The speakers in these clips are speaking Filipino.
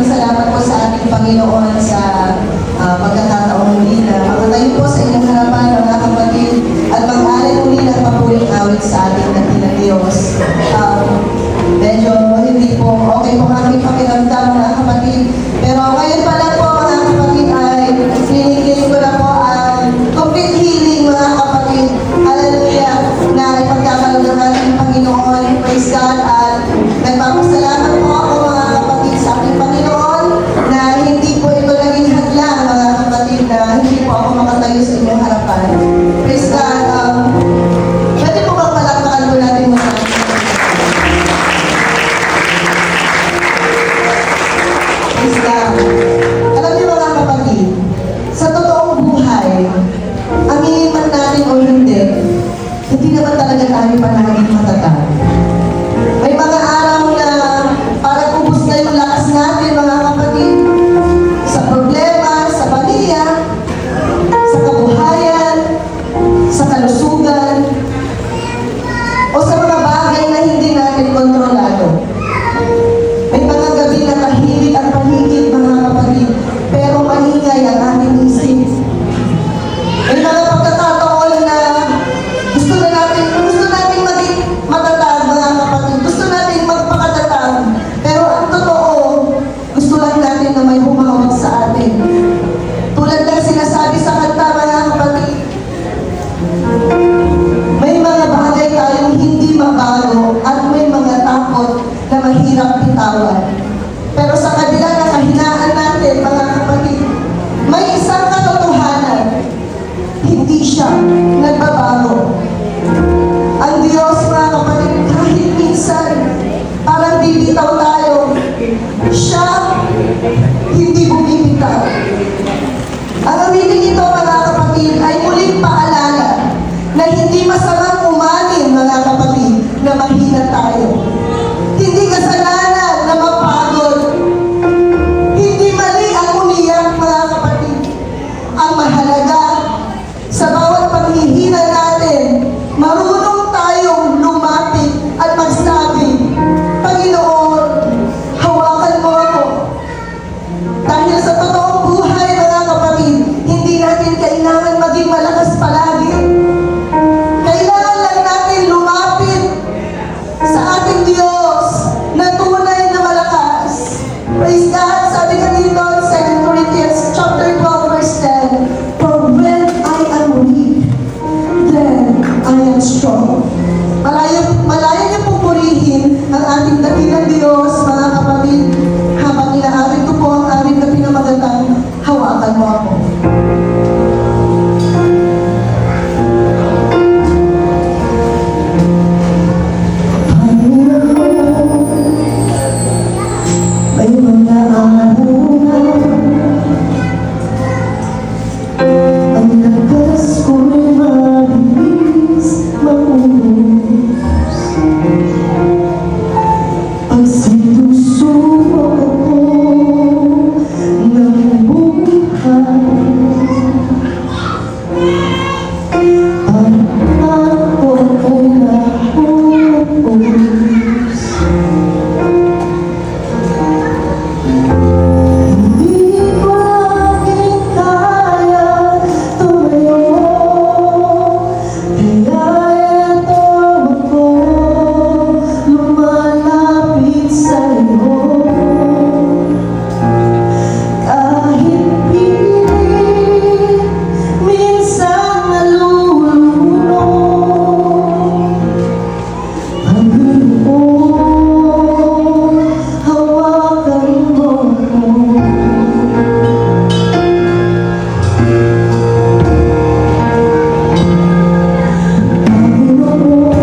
salamat po sa ating Panginoon sa pagkakataong muli na makatayo po sa inyong harapan, mga kapatid, at mag-alay muli ng mabuting awit sa ating dakilang Diyos. Medyo hindi po okay po ang aming pakiramdam, mga kapatid. Pero ngayon pa lang po, mga kapatid, ay pinigil ko na po ang complete healing, mga kapatid. Hallelujah, na ipagkakaroon ng ating Panginoon. Praise God. At nagpapasalamat po ako, mga kapatid, sa ating Panginoon na hindi po ito naging hadlang, mga kapatid, na hindi po ako makatayo sa inyong harapan. Praise God. Pwede po bang palakpakan po natin muna? Praise God. Alam niyo, mga kapatid, sa totoong buhay, aminin man natin o hindi naman talaga tayo palaging matatag. May mga araw na parang ubos na yung lakas natin, mga kapatid, sa problema, sa pamilya, sa kabuhayan, sa kalusugan, o sa mga bagay na hindi natin kontrolado. May mga gabi na tahimik ang paligid, mga kapatid, pero maingay ang ating isip. May mga pagkakataon na gusto natin maging matatag, mga kapatid. Gusto natin magpakatatag. Pero ang totoo, gusto lang natin na may humawak sa atin. Tulad ng sinasabi sa kanta, mga kapatid, may mga bagay tayong hindi mabago at may mga takot na mahirap bitawan. Pero sa kabila ng kahinaan natin, mga kapatid, may isang katotohanan. Hindi siya nagbabago. Ang Diyos, mga kapatid, kahit minsan parang bibitaw tayo, siya hindi bumibitaw. Ang aminin ito, mga kapatid, ay muling paalala na hindi masamang umamin, mga kapatid, na mahina tayo. Hindi kasalanan na mapagod. Hindi mali ang umiyak, mga kapatid. Ang mahalaga, sa bawat paghihina natin, marunong tayong lumapit at magsabi, Panginoon, hawakan mo ako. Dahil sa totoong buhay, mga kapatid, hindi natin kailangan maging malakas palagi. Kailangan lang natin lumapit sa ating Diyos na tunay na malakas. Praise God. Sabi ka dito, 2 Corinthians chapter 12, verse 10, For when I am weak, then I am strong. Malayo niyo pong purihin ang ating dakilang Diyos, mga kapatid, habang inaawit ko po ang aming na pinamagatang, hawakan mo ako. May mga araw na ang lakas ko'y mabilis maubos. Pag sinusubok ako ng buhay, ang ako ay naubos. Hindi ko laging kaya tumayo, kaya ito ako lumalapit sa'yo. Kahit pilit, minsan nalulunod. Panginoon, hawakan mo ako. Panginoon,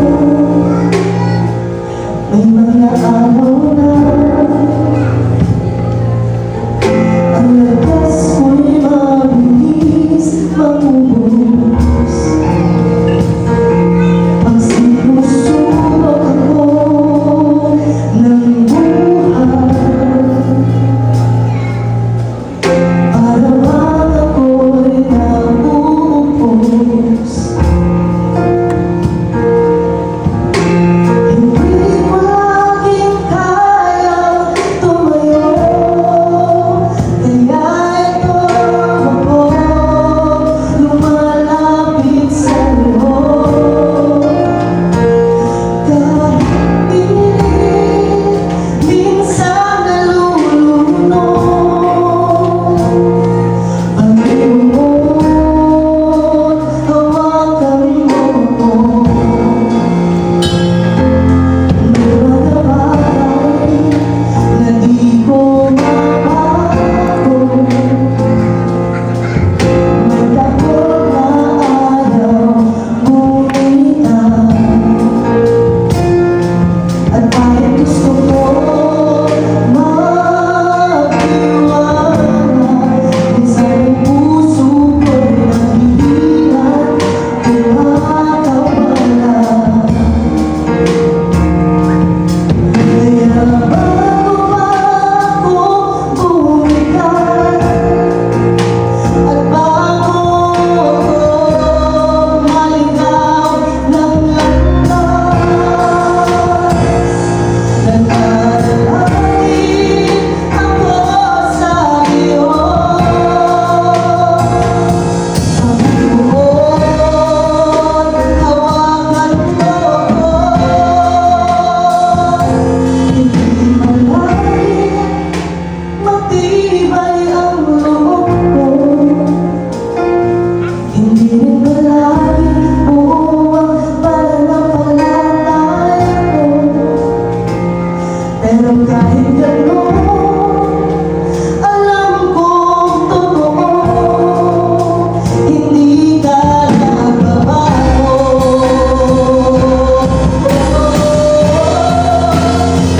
may mga araw na ang lakas ko'y mabilis maubos. Pag sinusubok ako ng buhay, parang ako'y naubos. Hindi ko laging kaya tumayo, matibay ang loob ko. Hindi rin palaging buo ang pananampalataya ko. Pero kahit gano'n, alam kong totoo, hindi ka nagbabago.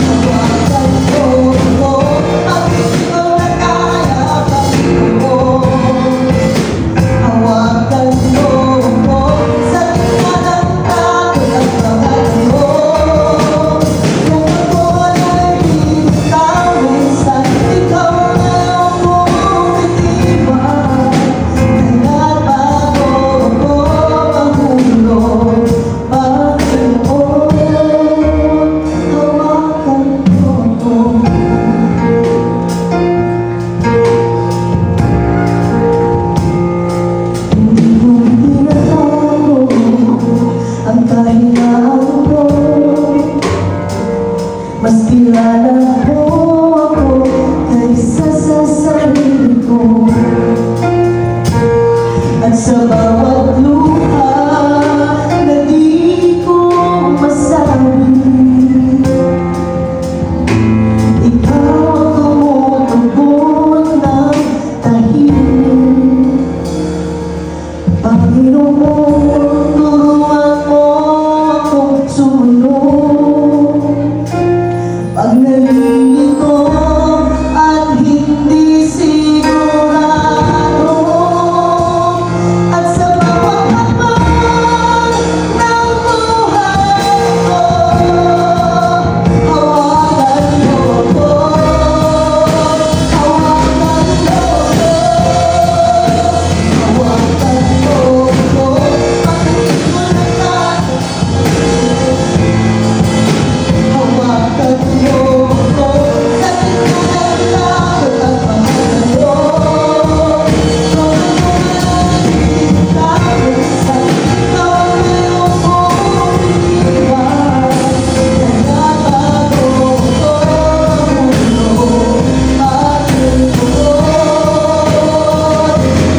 Hawakan mo ako, pag-ibig ko na kaya, pag-ibig mo. Hawakan mo ako, sa gitna ng takot at pag-alyo. Kung ako ay bibitawin, sa ikaw na ako titiwan. Kaya't bago ako mahulog, Panginoon, hawakan mo ako. Hindi mo tinatago ang kahinaan ko. Mas kilala mo ako kaysa sa sarili ko. At sa bawat luha na di ko masabi, ikaw ang tumutugon ng tahimik. Panginoon, turuan mo akong sumunod pag nalilito at hindi sigurado. At sa bawat hakbang ng buhay ko, hawakan mo ako, hawakan mo ako. Hawakan mo ako, pag-ibig ko na kaya. Hawakan mo ako, sa gitna ng takot at pag-alyo. Kung ako ay bibitawin, sa ikaw ngayon ko titiwan. Kaya bago ako mahulog,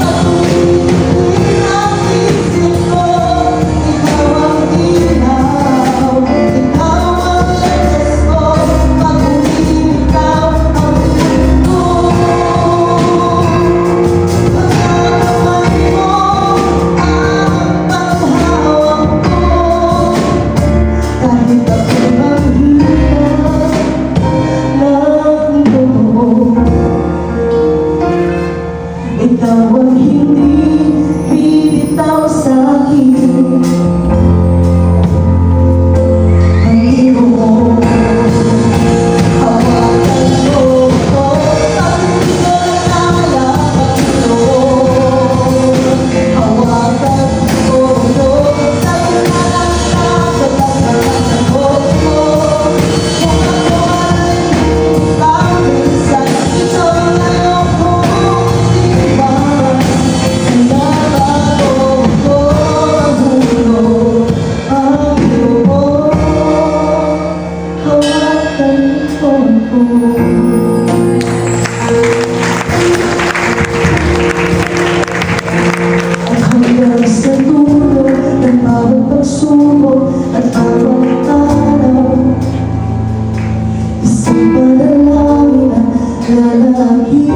Panginoon, ang isip ko, ikaw ang ilaw, ikaw ang landas ko, pag umibitaw ang mundo. Pagkakamay mo ang paghawak ko, kahit ako'y manghirap ng loob. Ikaw ang hindi bibitaw sa'kin, Panginoon. Hawakan mo ako, pag-ibig ko na kaya, Panginoon. Hawakan mo ako, sa gitna ng takot at pag-alyo ko. Kung ako ay bibitawin, sa ikaw ngayon ko titiwan. Kaya bago ako mahulog, Panginoon, hawakan mo ako. At hanggang sa dulo ng bawat pagsubok at bawat araw, isang panalangin ang lalagin